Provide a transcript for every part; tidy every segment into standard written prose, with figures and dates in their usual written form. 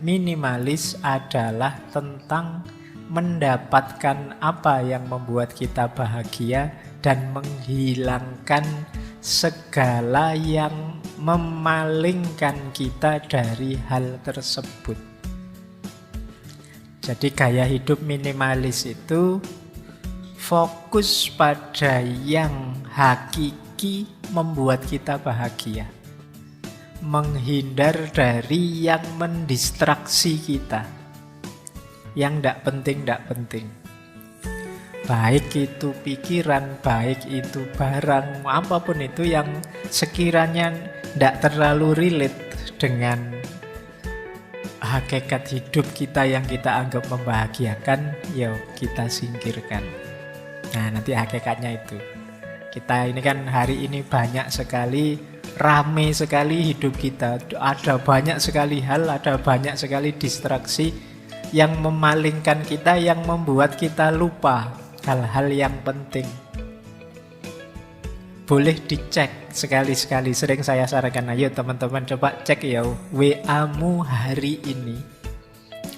minimalis adalah tentang mendapatkan apa yang membuat kita bahagia dan menghilangkan segala yang memalingkan kita dari hal tersebut. Jadi gaya hidup minimalis itu fokus pada yang hakiki membuat kita bahagia. Menghindar dari yang mendistraksi kita, yang tidak penting. Baik itu pikiran, baik itu barang, apapun itu yang sekiranya tidak terlalu relate dengan hakikat hidup kita yang kita anggap membahagiakan, ya kita singkirkan. Nah, nanti hakikatnya itu. Kita ini kan hari ini banyak sekali, rame sekali hidup kita. Ada banyak sekali hal, ada banyak sekali distraksi yang memalingkan kita, yang membuat kita lupa hal-hal yang penting. Boleh dicek sekali-sekali. Sering saya sarankan, ayo teman-teman coba cek ya WA-mu hari ini.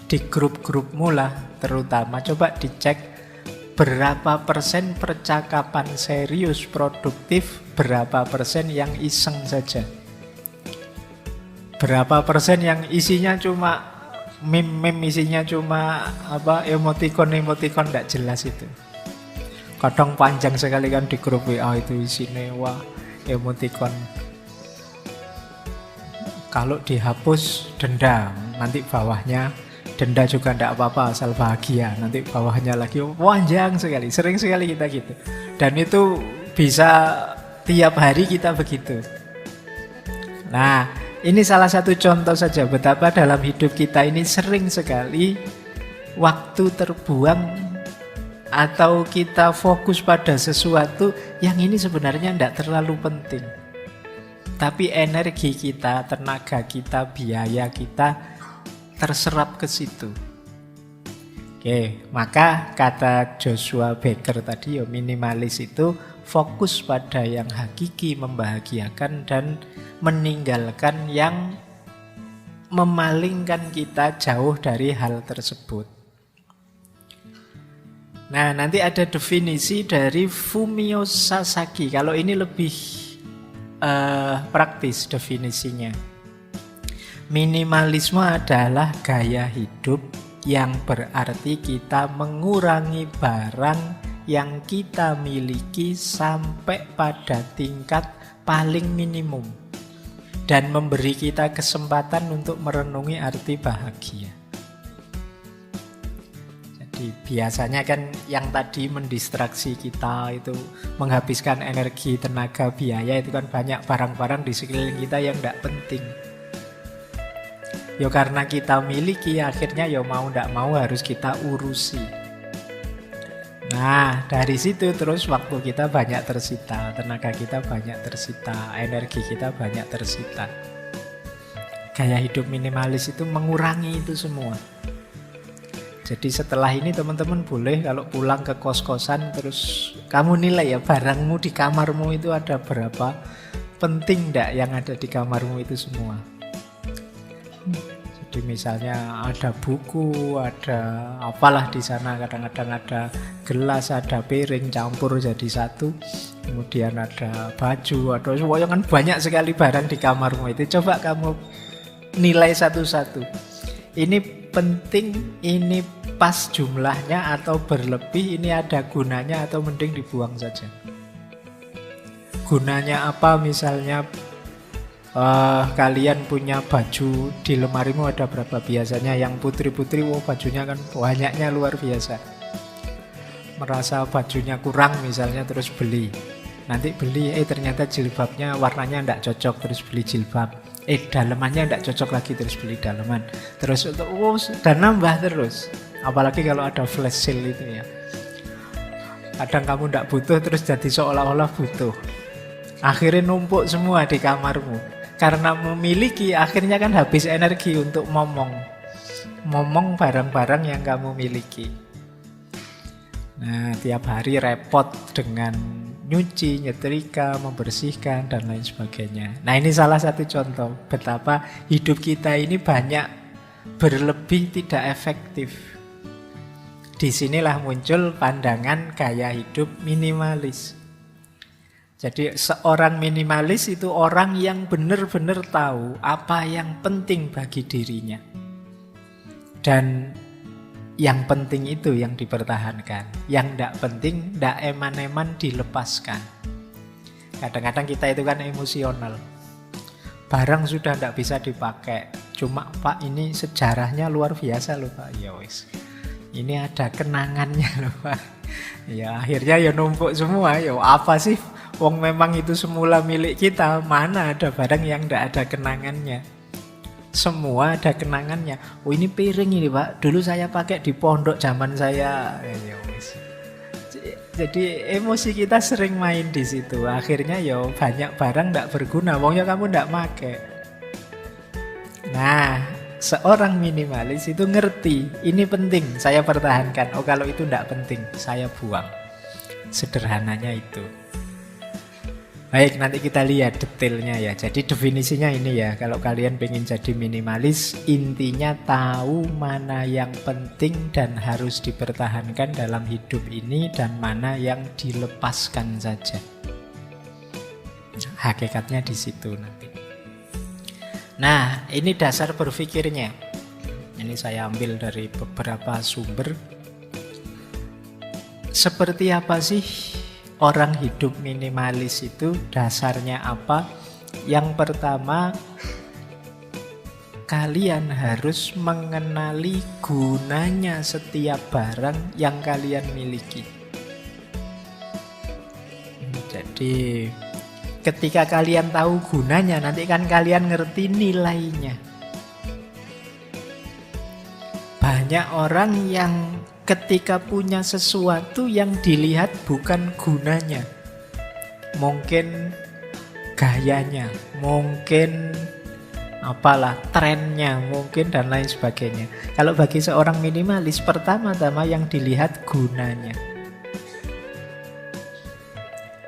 Di grup-grupmu lah terutama, coba dicek berapa persen percakapan serius, produktif, berapa persen yang iseng saja. Berapa persen yang isinya cuma meme-meme, isinya cuma emoticon tidak jelas itu. Kadang panjang sekali kan di grup WA itu isinya, wah emoticon. Kalau dihapus denda, nanti bawahnya denda juga tidak apa-apa asal bahagia. Nanti bawahnya lagi panjang sekali, sering sekali kita gitu. Dan itu bisa tiap hari kita begitu. Nah, ini salah satu contoh saja betapa dalam hidup kita ini sering sekali waktu terbuang atau kita fokus pada sesuatu yang ini sebenarnya tidak terlalu penting. Tapi energi kita, tenaga kita, biaya kita terserap ke situ. Oke, maka kata Joshua Becker tadi, minimalis itu fokus pada yang hakiki membahagiakan dan meninggalkan yang memalingkan kita jauh dari hal tersebut. Nah, nanti ada definisi dari Fumio Sasaki. Kalau ini lebih praktis definisinya. Minimalisme adalah gaya hidup yang berarti kita mengurangi barang yang kita miliki sampai pada tingkat paling minimum dan memberi kita kesempatan untuk merenungi arti bahagia. Biasanya kan yang tadi mendistraksi kita itu menghabiskan energi, tenaga, biaya, itu kan banyak barang-barang di sekeliling kita yang tidak penting. Ya karena kita miliki, akhirnya ya mau tidak mau harus kita urusi. Nah, dari situ terus waktu kita banyak tersita, tenaga kita banyak tersita, energi kita banyak tersita. Gaya hidup minimalis itu mengurangi itu semua. Jadi setelah ini teman-teman boleh kalau pulang ke kos-kosan terus kamu nilai ya barangmu di kamarmu itu ada berapa, penting enggak yang ada di kamarmu itu semua. Jadi misalnya ada buku, ada apalah di sana, kadang-kadang ada gelas, ada piring campur jadi satu. Kemudian ada baju, ada semuanya kan banyak sekali barang di kamarmu itu. Coba kamu nilai satu-satu. Ini penting, ini pas jumlahnya atau berlebih, ini ada gunanya atau mending dibuang saja. Gunanya apa? Misalnya kalian punya baju di lemarimu ada berapa? Biasanya yang putri-putri, bajunya kan banyaknya luar biasa. Merasa bajunya kurang misalnya terus beli. Nanti beli, ternyata jilbabnya warnanya tidak cocok, terus beli jilbab. Dalemannya tidak cocok lagi, terus beli daleman. Terus dan nambah terus. Apalagi kalau ada flash sale itu ya. Kadang kamu tidak butuh terus jadi seolah-olah butuh. Akhirnya numpuk semua di kamarmu. Karena memiliki, akhirnya kan habis energi untuk momong barang-barang yang kamu miliki. Nah, tiap hari repot dengan nyuci, nyetrika, membersihkan, dan lain sebagainya. Nah, ini salah satu contoh betapa hidup kita ini banyak berlebih tidak efektif. Disinilah muncul pandangan gaya hidup minimalis. Jadi seorang minimalis itu orang yang benar-benar tahu apa yang penting bagi dirinya. Dan yang penting itu yang dipertahankan. Yang tidak penting, tidak eman-eman dilepaskan. Kadang-kadang kita itu kan emosional. Barang sudah tidak bisa dipakai. Cuma Pak ini sejarahnya luar biasa loh Pak. Ya wis. Ini ada kenangannya loh Pak. Ya akhirnya ya numpuk semua. Ya apa sih? Wong memang itu semula milik kita. Mana ada barang yang tidak ada kenangannya? Semua ada kenangannya. Oh ini piring ini Pak. Dulu saya pakai di pondok zaman saya. Ya wis. Jadi emosi kita sering main di situ. Akhirnya ya banyak barang tidak berguna. Wongnya kamu tidak pakai. Nah, seorang minimalis itu ngerti, ini penting, saya pertahankan. Oh kalau itu tidak penting, saya buang. Sederhananya itu. Baik, nanti kita lihat detailnya ya. Jadi definisinya ini ya. Kalau kalian pengen jadi minimalis, intinya tahu mana yang penting dan harus dipertahankan dalam hidup ini dan mana yang dilepaskan saja. Hakikatnya di situ nanti. Nah, ini dasar berpikirnya. Ini saya ambil dari beberapa sumber. Seperti apa sih orang hidup minimalis itu? Dasarnya apa? Yang pertama, kalian harus mengenali gunanya setiap barang yang kalian miliki. Jadi ketika kalian tahu gunanya, nanti kan kalian ngerti nilainya. Banyak orang yang ketika punya sesuatu yang dilihat bukan gunanya. Mungkin gayanya, mungkin apalah trennya, mungkin dan lain sebagainya. Kalau bagi seorang minimalis, pertama-tama yang dilihat gunanya.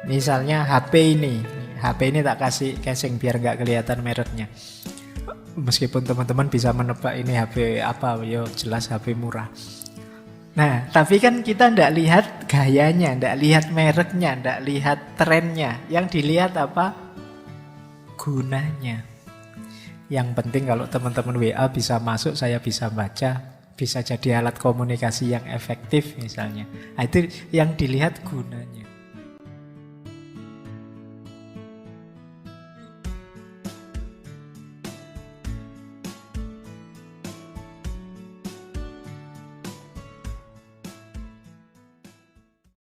Misalnya HP ini tak kasih casing biar nggak kelihatan mereknya. Meskipun teman-teman bisa menebak ini HP apa, yo jelas HP murah. Nah, tapi kan kita ndak lihat gayanya, ndak lihat mereknya, ndak lihat trennya. Yang dilihat apa? Gunanya. Yang penting kalau teman-teman WA bisa masuk, saya bisa baca, bisa jadi alat komunikasi yang efektif misalnya. Nah, itu yang dilihat gunanya.